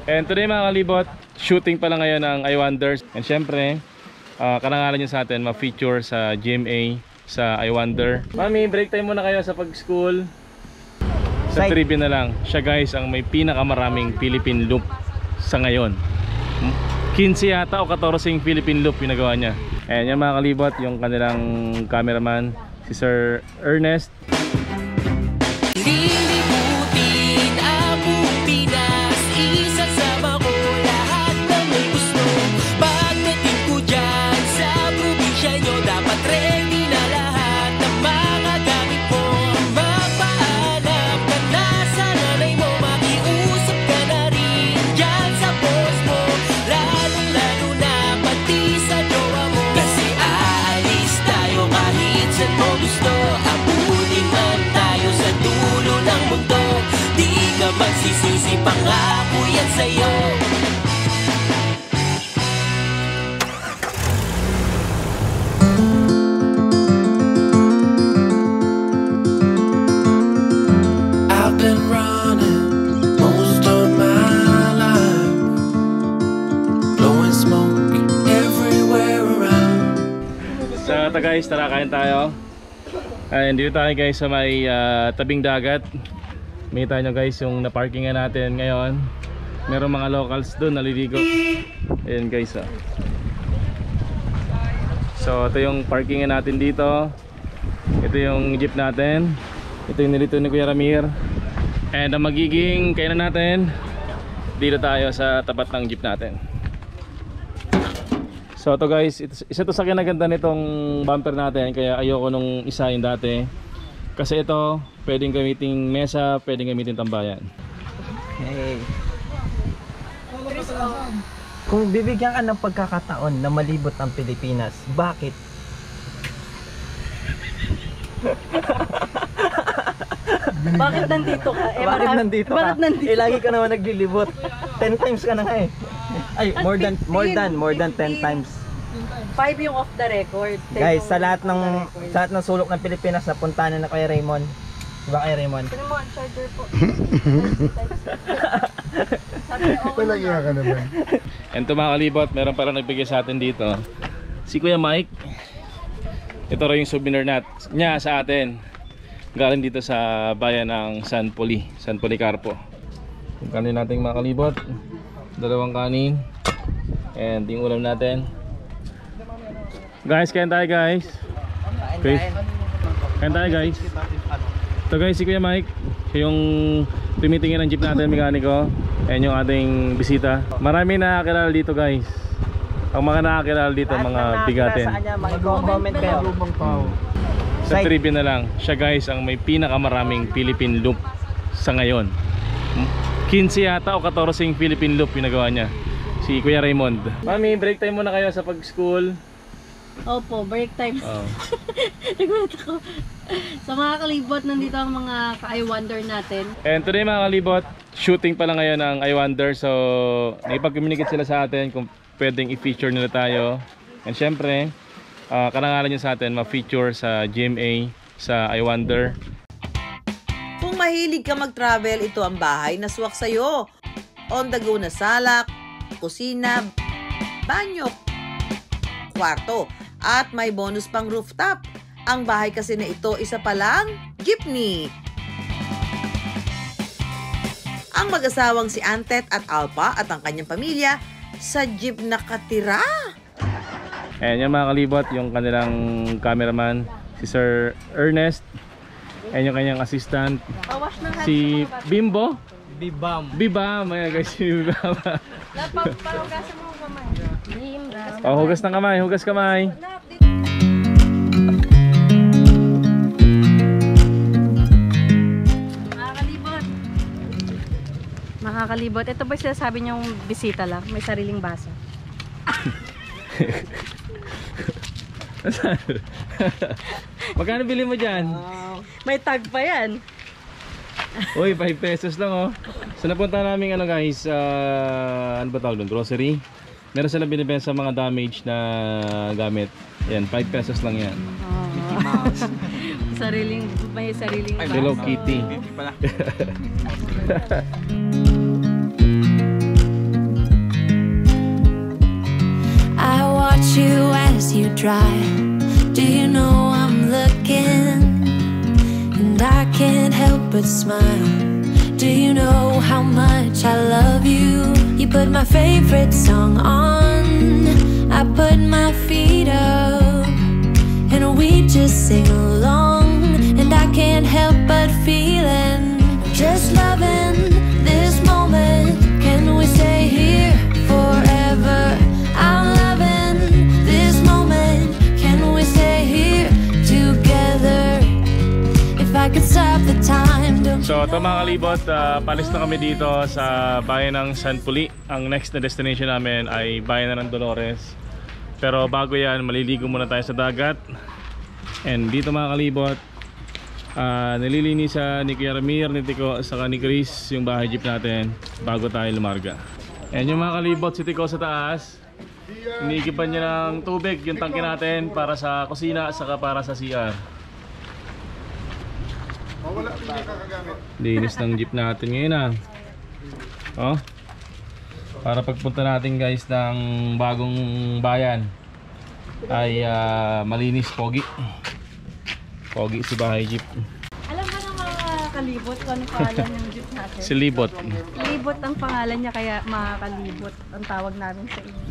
And today mga kalibot, shooting pa lang ngayon ng I Wonder. And syempre, karangalan nyo sa atin, ma-feature sa GMA, sa I Wonder. Mami, break time muna kayo sa pag-school. Sa trivia na lang, siya guys ang may pinakamaraming Philippine loop sa ngayon. 15 yata o 14 Philippine loop yung nagawa niya. Ayan yung mga kalibot, yung kanilang cameraman, si Sir Ernest. Lilibutin ang buong Pinas, isasama ko lahat ng may gusto. Pagdating ko dyan sa probinsya nyo, dapat ready na lahat ng mga gamit mo. Magpaalam ka na sa nanay mo, makiusap ka na rin dyan sa boss mo, lalong-lalo na pati sa jowa mo. Kasi aalis tayo kahit saan mo gusto, abutin man tayo sa dulo ng mundo. Di ka magsisisi, pangako yan sa'yo. I've been running most of my life, blowing smoke everywhere around. So ito guys, tara kain tayo. And dito tayo guys sa may tabing dagat. Makita nyo guys yung naparkingan natin ngayon. Meron mga locals doon naliligo. Ayan guys oh. So ito yung parkingan natin dito. Ito yung jeep natin. Ito yung nilito ni Kuya Ramir. And ang magiging kainan natin, dito tayo sa tapat ng jeep natin. So ito guys, isa to sa kinaganda nitong bumper natin, kaya ayoko nung isa yung dati. Kasi ito, pwedeng gamitin mesa, pwedeng gamitin tambayan. Hey. Kung bibigyan ka ng pagkakataon na malibot ang Pilipinas, bakit? Bakit nandito ka? Bakit nandito ka? Bakit nandito? Lagi ka naman naglilibot. 10 times ka na nga eh. Ay, more than 10 times. 5 yung off the record. Guys, sa lahat ng sulok ng Pilipinas napuntahan na kay Raymond. Diba kay Raymond? Sino mo ang charger po? Palagyan ka naman. And to mga kalibot, meron parang nagbigay sa atin dito, si Kuya Mike. Ito rin yung souvenir niya sa atin. Galing dito sa bayan ng San Policarpo. Yung kanin natin mga kalibot, dalawang kanin. And yung ulam natin. Guys, kain tayo guys. Okay. Kain tayo guys. Ito guys, si Kuya Mike. Siya yung tumitingin ng jeep natin, mekaniko. Ayan yung ating bisita. Marami nakakilala dito guys. Ang mga nakakilala dito, mga bigatin. Mag-comment kayo. Sa trivia na lang, siya guys ang may pinakamaraming Philippine loop sa ngayon. 15 yata o 14 Philippine loop yung nagawa niya, si Kuya Raymond. Mami, break time muna kayo sa pag-school. Opo, break time. Oh. Nagulat ako. Sa mga kalibot, nandito ang mga ka-I Wonder natin. And today mga kalibot, shooting pa lang ngayon ng I Wonder. So, nakipag-communicate sila sa atin kung pwedeng i-feature nila tayo. And syempre, karangalan nyo sa atin, ma-feature sa GMA, sa I Wonder. Kung mahilig ka mag-travel, ito ang bahay na swak sa'yo. On the go na salak, kusina, banyo, kwarto, at may bonus pang rooftop. Ang bahay kasi na ito, isa pa lang, jeepney. Ang mag-asawang si Antet at Alpa at ang kanyang pamilya sa jeep nakatira. Ayan yung mga kalibot, yung kanilang cameraman, si Sir Ernest. Ayan yung kanyang assistant, Pawash ng hands si mo, mga Bimbo. Bibam. Ayan guys, si Bibam. Parugasan mo kamay. Oh, hugas ng kamay, hugas kamay. Makakalibot. Ito ba sinasabi niyong bisita lang? May sariling baso. Magkano bili mo dyan? May tag pa yan. Uy, 5 pesos lang oh. So napunta namin ano guys, ano ba tawag doon? Grocery. Meron silang binibenta mga damage na gamit. Yan, 5 pesos lang yan. May sariling baso. Hello Kitty. eyes you dry. Do you know I'm looking? And I can't help but smile. Do you know how much I love you? You put my favorite song on, I put my feet up, and we just sing along. And I can't help but feeling, just loving this moment. Can we stay here forever? I'm loving this moment. Can we stay here together? If I could stop the time. So ito mga kalibot, palis na kami dito sa bayan ng San Puli. Ang next na destination namin ay bayan na ng Dolores. Pero bago yan, maliligo muna tayo sa dagat. And dito mga kalibot, nililinisan ni Kuya Ramir, ni Tico, saka ni Chris yung bahay jeep natin bago tayo lumarga. And yung mga kalibot, si Tico sa taas, iniigipan niya ng tubig yung tangke natin para sa kusina saka para sa CR. Linis ng jeep natin ngayon oh, para pagpunta natin guys ng bagong bayan ay malinis, pogi si bahay jeep. Alam mo ng mga kalibot kung ano pangalan ng jeep natin? Si Libot. Libot ang pangalan niya, kaya mga kalibot ang tawag namin sa inyo.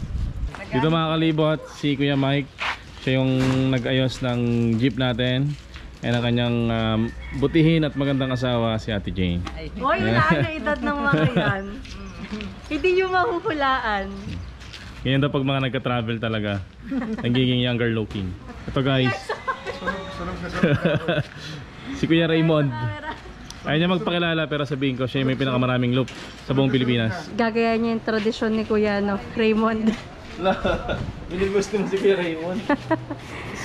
Dito mga kalibot, si Kuya Mike, siya yung nag-ayos ng jeep natin. And ang kanyang butihin at magandang asawa, si Ate Jane. Hoy, wala na edad ng mga yan. Hindi yung mahuhulaan. Ganyan daw pag mga nagka-travel talaga, nagiging younger looking. Ito guys, si Kuya Raymond. Ayaw niya magpakilala pero sabihin ko siya may pinakamaraming loop sa buong Pilipinas. Gagaya niya yung tradisyon ni Kuya Raymond. Gusto mo si Kuya Raymond?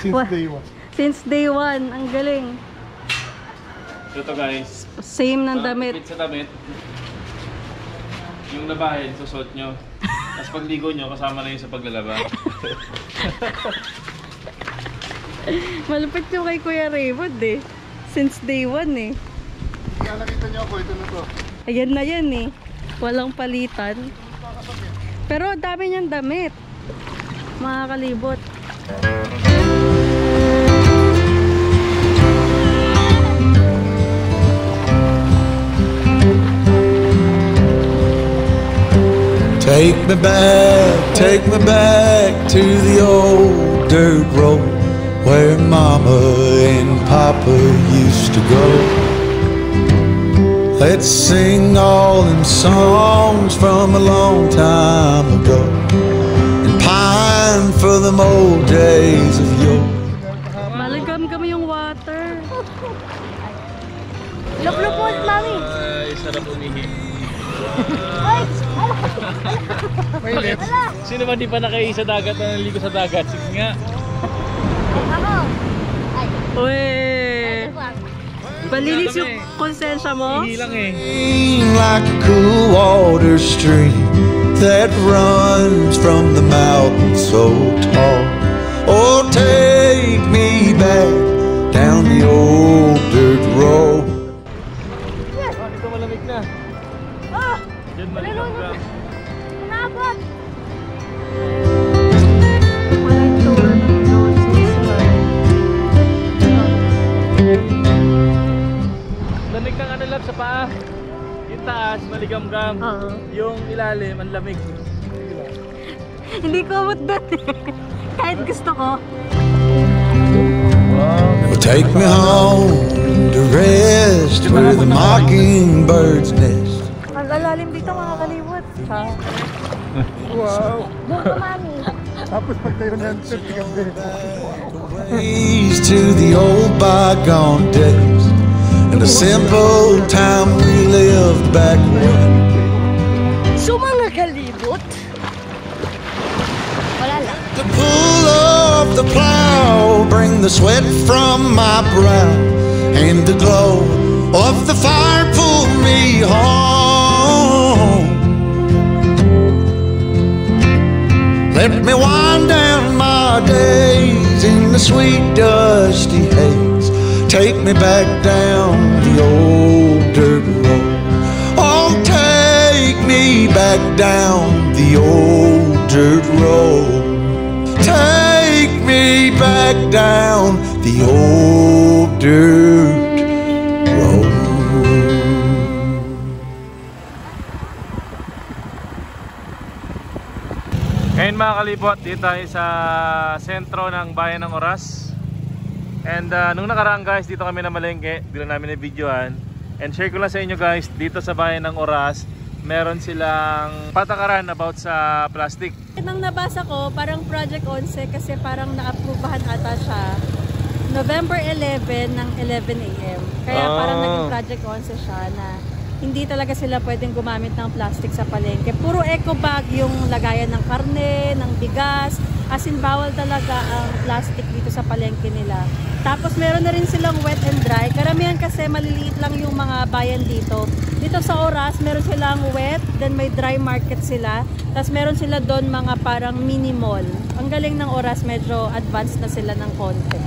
Since day one. Since day one, ang galing. Ito guys, Same ng damit. fit sa damit. Yung labahin, susot nyo. Tapos pagligo nyo, kasama na yun sa paglalaba. Malupit yung kay Kuya Raymond eh. Since day one eh. Kaya nakita niyo ako, ito na to. Ayan na yan eh. Walang palitan. Pero dami niyang damit. Mga kalibot. Take me back to the old dirt road where Mama and Papa used to go. Let's sing all them songs from a long time ago and pine for them old days of yore. Malagam kami yung water. Lup-lup mo, mami. Ay, sarap umihi. Mainit. Sino ba di pa nakaisa sa dagat na naligo sa dagat? Sige nga. Uy! Malinis yung konsensya mo? Hilang eh. Like a cool water stream that runs from the mountain so tall. Oh, take me back down the old dirt road. Dito malamig na. Diyan malikam ka. Nabot! Walang tour ng Lord Christmas. Lamig ng ano lang sa paa. Yung taas, maligam-gam. Oo. Yung ilalim, ang lamig. Hindi ko amot doon eh. Kahit gusto ko. Well, take me home to rest where the mockingbirds nest. Ang lalalim dito mga kalimot. Wow. Doon ka, mami. Tapos pag tayo na yan, tigas din. Ways to the old bygone days and the simple time we lived back when. So mga kalibot? Wala lang. To pull off the plow, bring the sweat from my brow, and the glow of the fire pull me home. Let me wind down my days in the sweet dusty haze. Take me back down the old dirt road. Oh, take me back down the old dirt road. Take me me back down the old dirt road. Ngayon mga kalibot, dito tayo sa sentro ng bayan ng Oras. And nung nakaraan guys, dito kami na malengke, dito namin na-videoan. And share ko lang sa inyo guys, dito sa bayan ng Oras, meron silang patakaran about sa plastic. Nang nabasa ko, parang Project 11 kasi parang na-approvehan ata siya November 11 ng 11 AM. Kaya parang naging Project 11 siya na hindi talaga sila pwedeng gumamit ng plastic sa palengke. Puro eco bag yung lagayan ng karne, ng bigas. As in, bawal talaga ang plastic dito sa palengke nila. Tapos meron na rin silang wet and dry. Karamihan kasi maliliit lang yung mga bayan dito. Dito sa Oras, meron silang wet, then may dry market sila. Tapos meron sila doon mga parang mini mall. Ang galing ng Oras, medyo advanced na sila ng konti.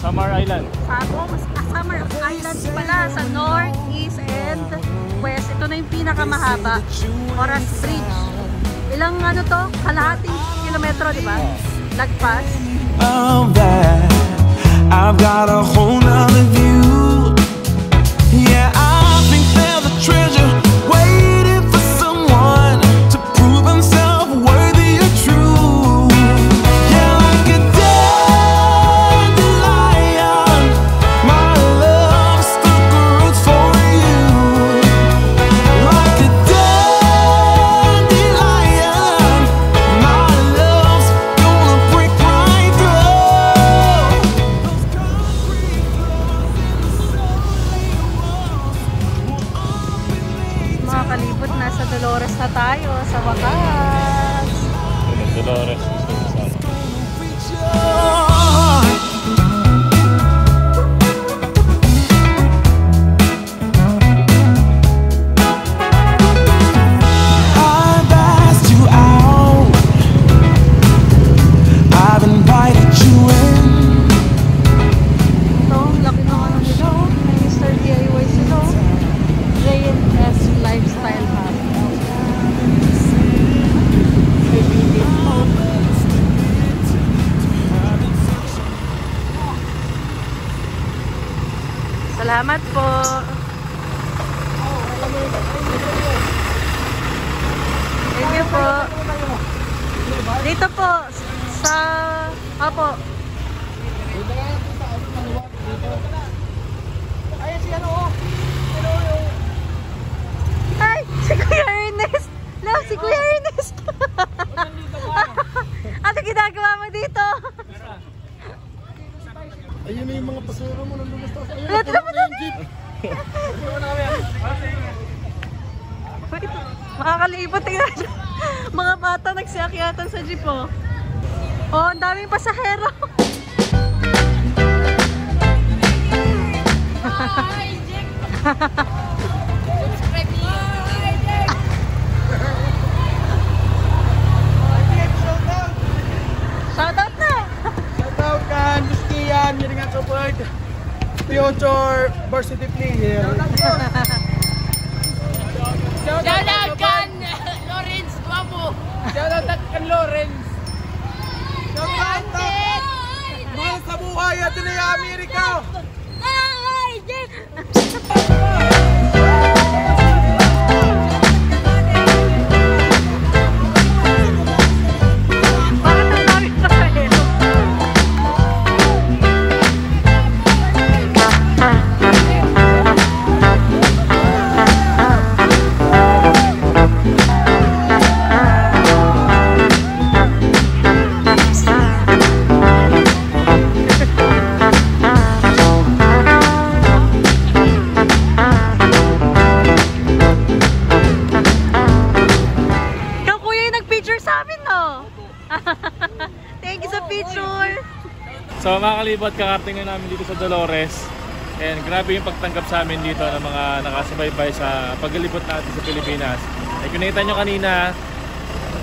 Samar Island. Samar Island pala sa north, east, and west. Ito na yung pinakamahaba. Oras Bridge. Ilang ano to? Kalahating kilometro, di ba? Lagpas. I've got a whole nother view. Yeah, I think there's a treasure waiting for someone to prove himself worthy or true. Yeah, like a dandelion, my love stuck roots for you. Like a dandelion, my love's gonna break right through. Those concrete floors in the subway walls will all be made. Mga kalibot, nasa Dolores na tayo sa wakas. Dolores. Reach your heart. I've asked you out. I've invited you in. Ito, ang laki ng ano nila. May Mr. DIY sila. J&S Lifestyle Hub. May bilin po. Salamat po. Thank you po. Dito po sa Apo. Ay, si Kuya Ernest. Love, si Kuya Ernest. Ano ginagawa mo dito? Ayun na yung mga pasero mo nang lumustas. Ayun, Ano, puno na yung jeep. Mga kalibot, tingnan nyo. Mga bata nagsiakyatan sa jeep, oh. Oh, ang daming pasahero. Shoutout na! Shoutout kan, Buskian, Miringan Support, future varsity player. Shoutout kan Lawrence Guapo. Shoutout kan Lawrence. Shoutout mahal sa buhay at ito na Amerika. Bakit ang daming pasahero? Ikaw kuya yung nag-picture sa amin, no? Thank you sa picture. So mga kalibot, kakarating na namin dito sa Dolores. And grabe yung pagtanggap sa amin dito ng mga nakasubaybay sa paglilibot natin sa Pilipinas. Eh, kung nakita nyo kanina,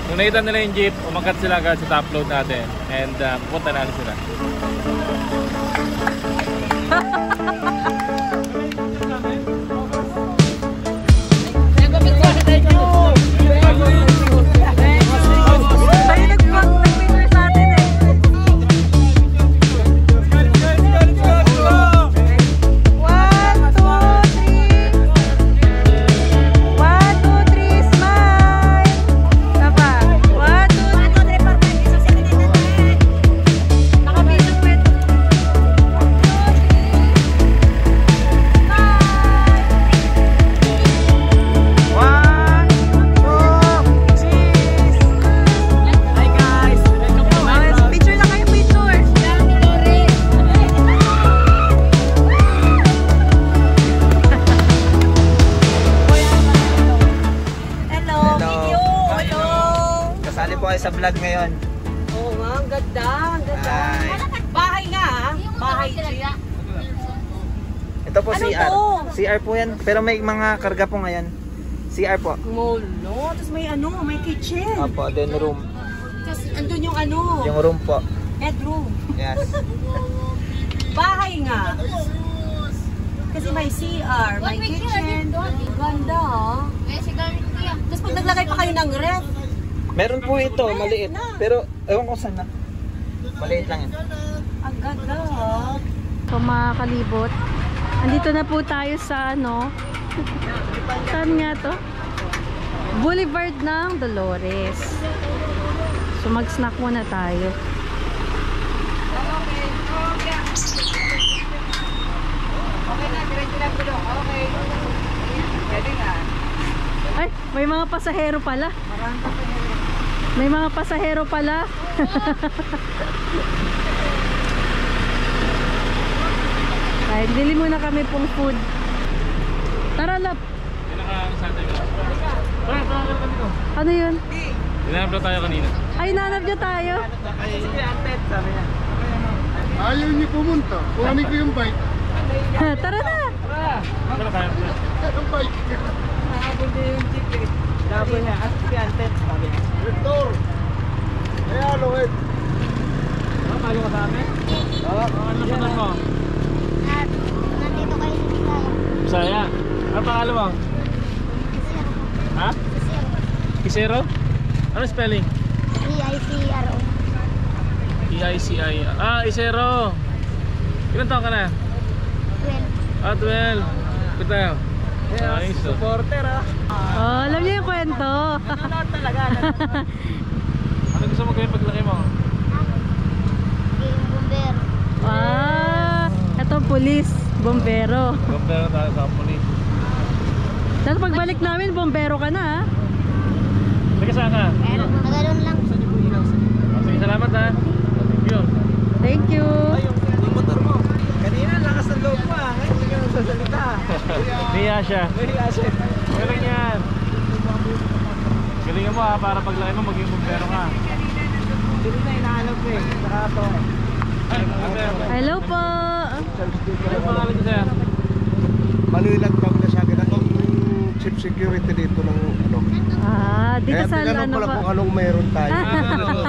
nung nakita nila yung jeep, umagat sila agad sa top load natin. And pupunta natin sila. Sa vlog ngayon. Oo nga, ang ganda, ang ganda. Bahay nga ah. Bahay. Ito po Ano CR. to? CR po yan. Pero may mga karga po ngayon. CR po. Molo. Tapos may may kitchen. Opo, then room. Tapos andun yung Yung room po. bedroom. Yes. Bahay nga. Kasi may CR, may kitchen. Ganda ah. Tapos pag naglagay pa kayo ng ref, Meron po ito, maliit. Pero ewan ko saan na. Maliit lang yan. ang ganda ah. So mga kalibot, andito na po tayo sa saan nga to? Boulevard ng Dolores. So mag-snack muna tayo. Ay, may mga pasahero pala. May mga pasahero pala. Ay, bili muna kami pong food. Tara, lap. Ano yun? Hinanap na tayo kanina. Ay, nanap niya tayo. Ayaw niyo pumunta. Kuhanin ko yung bike. Tara na. Tara tayo. Ang bike. Nakabot niya yung jeep eh. Sabi niya, at si Antet, sabi niya. Victor! Ayan, Lloyd. Paano ka sa amin? Ano sagot mo? Nandito kayo sa Bisaya. Bisaya. Ano pangalan mo? Ha? Isero? Ano spelling? E-I-C-R-O. E-I-C-I. Ah, Isero. Ilan taon ka na? 12. Ah, 12. Good tayo. Nice. Supporter ah. Oh, alam niyo yung kwento. Nanonood talaga. Ano gusto mo gawin paglaki mo? Yung bumbero. Ah, eto pulis, bombero. Bombero tayo sa police. Tapos pagbalik namin, bombero ka na ha. Sige, saan ka? Nagalon lang. Sige, salamat ha. Thank you. Thank you. Yung motor mo. Kanina, lakas ng loob mo ah. Ngayon, hindi ka nagsasalita. Niya siya. Nahiya siya. Galing yan. Galingan mo ha, para paglaki mo maging bombero ka. Hindi na hinahanap ko eh. Saka to. Ay, bombero. Hello po. Ano pangalan niyo sir? Manuilag tawag na siya akin. Akong chief security dito ng Ah, dito Kaya sa tinanong ano pala pa. kung anong meron tayo.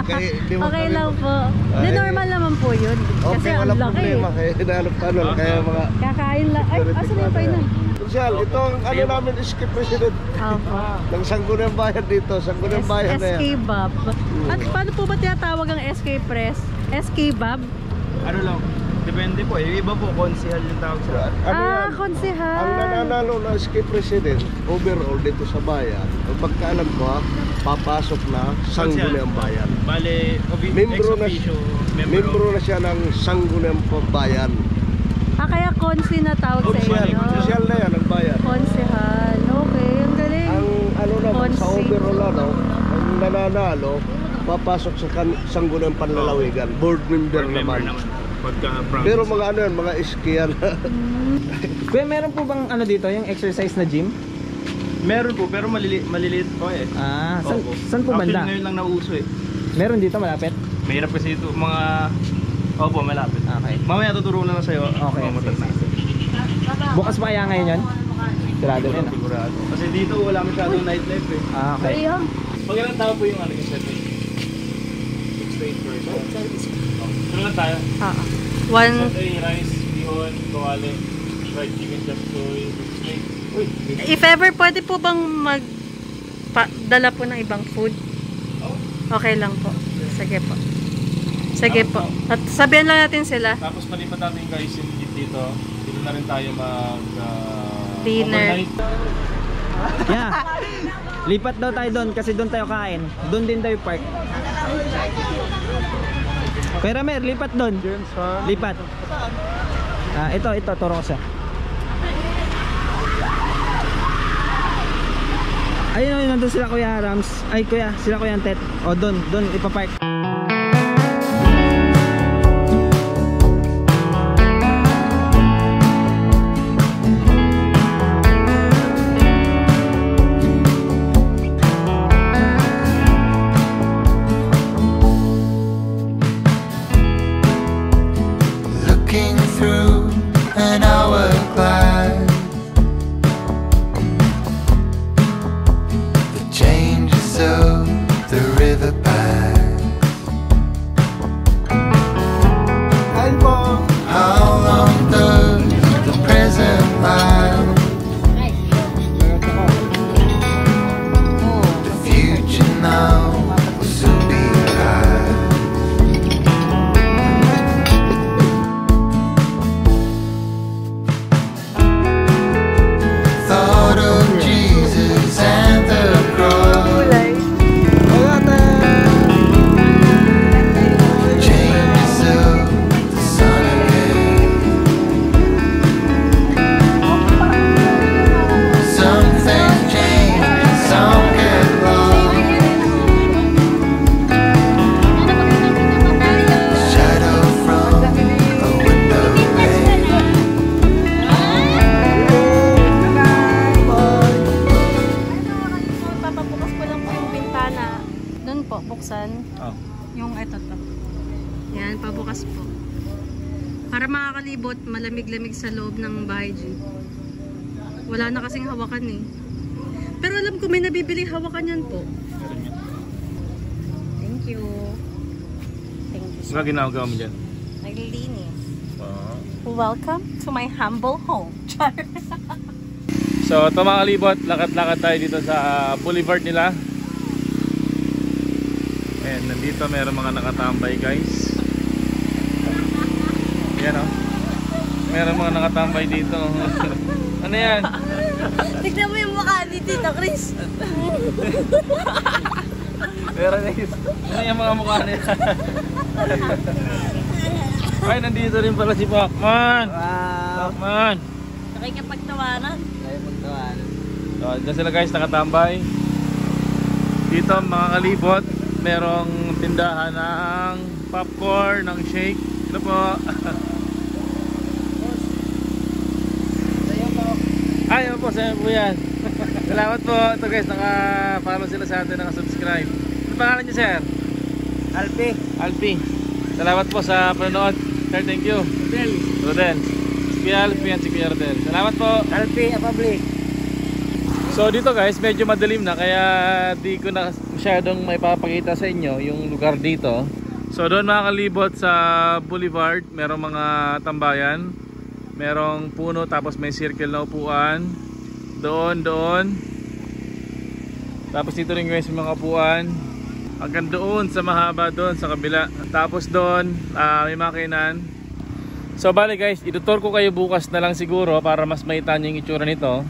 Kaya, di mo Okay kami- lang po. Di Ay. normal naman po yun. Kasi Okay, ang walang laki. problema. Kaya hinanap ka nun. Kaya mga... Kakain lang. Ay, security asan na yung guard painan? yan. Sosyal, ito ang ano namin, SK President. Opo. Ng Sangguniang Bayan dito. Sangguniang Bayan na yan. SK Bob. At paano po ba tinatawag ang SK Press? SK Bob? Ano lang, depende po eh. Iba po, konsihal yung tawag sa... Ano yan? Konsehal. Ang nananalo na SK President overall dito sa bayan, ang pagkaalam ko ha, papasok na Sangguniang Bayan. Bale, Membro na siya ng Sangguniang Bayan. Kaya konsi na tawag sa inyo. Sosyal na yan ang bayan. Konsehal. Okay, ang galing. Ang ano naman sa Konsi. overall ano, ang nananalo, papasok sa Sangguniang Panlalawigan. Board member naman. Pagka-province. Pero mga ano yan, mga SK yan. Kuya, meron po bang ano dito, yung exercise na gym? Meron po, pero maliliit po eh. Ah, Opo. saan po banda? Actually, ngayon lang nauso eh. Meron dito malapit? Mahirap kasi ito, mga... Opo, malapit. Okay. Mamaya tuturo na lang sa'yo. Okay. Mamatag na. Bukas pa kaya ngayon yun? Sigurado na yun. Sigurado. Kasi dito wala masyadong nightlife eh. Ah, okay. Pag ilang tao po yung ano yung setting? 6 to 8 person. Ano lang tayo? Set A, rice, bihon, kawali, fried chicken, chop suey, steak. Uy! If ever, pwede po bang dala po ng ibang food? Okay lang po. Sige po. Sige po. At sabihan lang natin sila. Tapos palipat natin guys yung jeep dito. Dito na rin tayo mag dinner. overnight. Yeah. Lipat daw tayo doon kasi doon tayo kain. Doon din tayo park. Pero Mer, lipat doon. Lipat. Ito, turo ko siya. Ayun, nandun sila Kuya Rams. Ay, sila Kuya Tet. O, doon ipapark. Looking through an hourglass, the changes of the river pass. How long does the present last? The future now will soon be past. Thought of Jesus and the cross. The changes of the Son of Man. Some things change, some get lost. Shadow from a window pane. Papabukas ko lang po yung bintana. Doon po, buksan. Yung ito to. Yan, pabukas po. Para makakalibot, malamig-lamig sa loob ng bahay, G. Wala na kasing hawakan eh. Pero alam ko may nabibiling hawakan yan po. Thank you. Thank you. Saka ginagawa mo dyan? Naglilinis. Welcome to my humble home. So ito mga kalibot, lakad-lakad tayo dito sa boulevard nila. Ayan, nandito meron mga nakatambay guys. Ayan o. Meron mga nakatambay dito. Ano yan? Tignan mo yung mukha ni Tito Chris. Meron guys. Ano yung mga mukha nila? Ay, nandito rin pala si Pacman. Pacman. Nakikipagtawanan. So, dyan sila guys, nakatambay. Dito mga kalibot, merong tindahan ng popcorn, ng shake. Ano po? Ay, opo, sa'yo po yan. Salamat po. Ito guys, naka-follow sila sa atin, naka-subscribe. Ano pangalan niyo, sir? Alpi. Salamat po sa panonood. Sir, thank you. Rodel. Si Kuya Alpi yan, si Kuya Rodel. Salamat po. Alpi, public. So dito guys, medyo madilim na kaya di ko na masyadong maipapakita sa inyo yung lugar dito. So doon mga kalibot sa boulevard, merong mga tambayan, merong puno tapos may circle na upuan. Doon. Tapos dito rin guys may mga upuan. Hanggang doon sa mahaba doon sa kabila. Tapos doon may makinan. So bali guys, itutur ko kayo bukas na lang siguro para mas maitan yung itsura nito.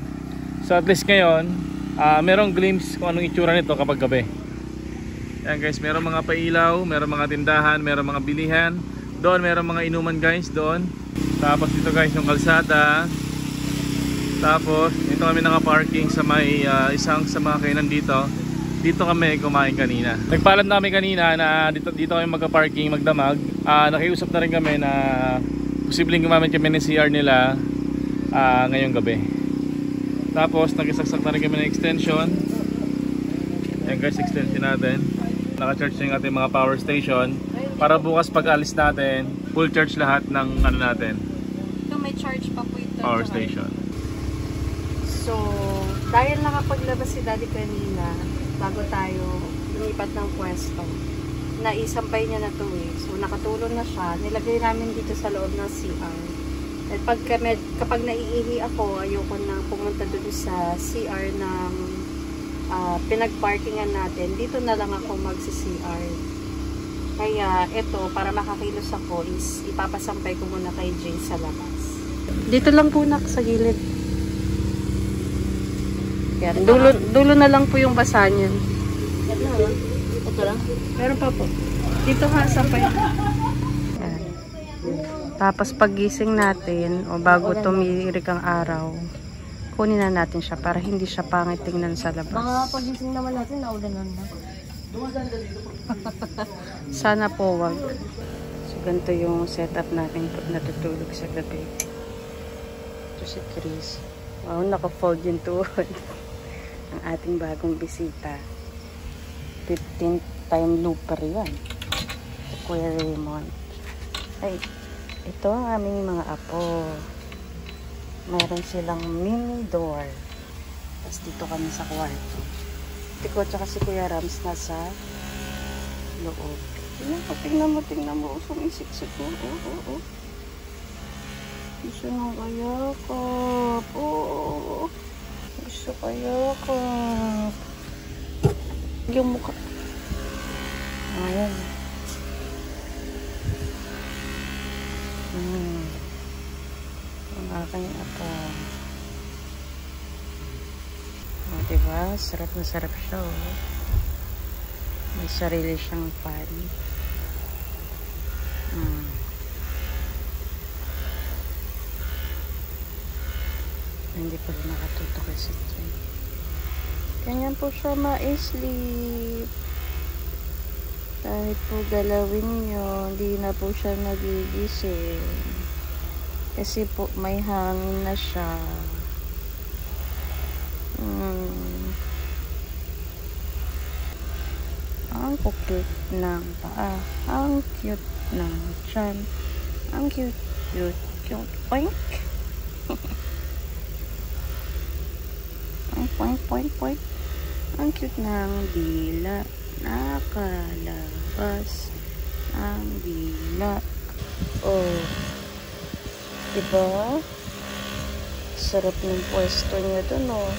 So at least ngayon, merong glimpse kung anong itsura nito kapag gabi. Ayan guys, merong mga pailaw, merong mga tindahan, merong mga bilihan. Doon merong mga inuman guys, doon. Tapos dito guys yung kalsada. Tapos dito kami naka-parking sa may isang sa mga kainan dito. Dito kami kumain kanina. Nagpaalam na kami kanina na dito kami magka-parking, magdamag. Nakiusap na rin kami na posibleng gumamit kami ng CR nila ngayong gabi. Tapos nagisaksak na rin kami ng extension. Ayan guys, extension natin. Naka-charge na yung ating mga power station. Para bukas pag alis natin, full charge lahat ng ano natin. Ito may charge pa po ito. Power Tsaka- station. So, dahil nakapaglabas si Daddy kanina, bago tayo lumipat ng pwesto, naisampay niya na to eh. So, nakatulong na siya. Nilagay namin dito sa loob ng CR. At kapag naiihi ako, ayoko na pumunta doon sa CR ng pinag-parkingan natin. Dito na lang ako magsi-CR. Kaya, ito, para makakilos ako, is ipapasampay ko muna kay Jay sa labas. Dito lang po sa gilid. Yan, dulo na lang po yung basa niyan. Ito lang? Meron pa po. Dito nga, sampay. Yan. Tapos pagising natin, o bago tumirik ang araw, kunin na natin siya para hindi siya pangit tingnan sa labas. Mga pagising naman natin, naulanan na. Sana po wag. So, ganito yung setup natin pag natutulog sa gabi. Ito si Chris. Wow, naka-fold yung tuhod. Ang ating bagong bisita. 15th time looper yan. Si Kuya Raymond. Ay, ito ang aming mga apo. Meron silang mini door. Tapos dito kami sa kwarto. Tiko tsaka si Kuya Rams nasa loob. Tingnan mo. Sumisiksik mo. Oo. Gusto nang kayakap. Oo. Gusto kayakap. Yung mukha. Ayan. Ang aking apo. O, diba? Sarap na sarap siya, oh. May sarili siyang pan. Hindi pa rin nakatutok kasi ito. Ganyan po siya ma-sleep. Kahit po galawin nyo, hindi na po siya nagigising. Kasi po may hangin na siya. Ang cute ng paa. Ang cute ng tiyan. Ang cute. Oink. Point. Ang cute ng dila. Nakalabas ang dila. Oh. Diba? Sarap ng pwesto niya dun, oh.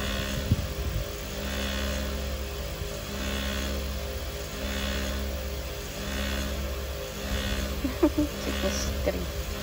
Sige, street.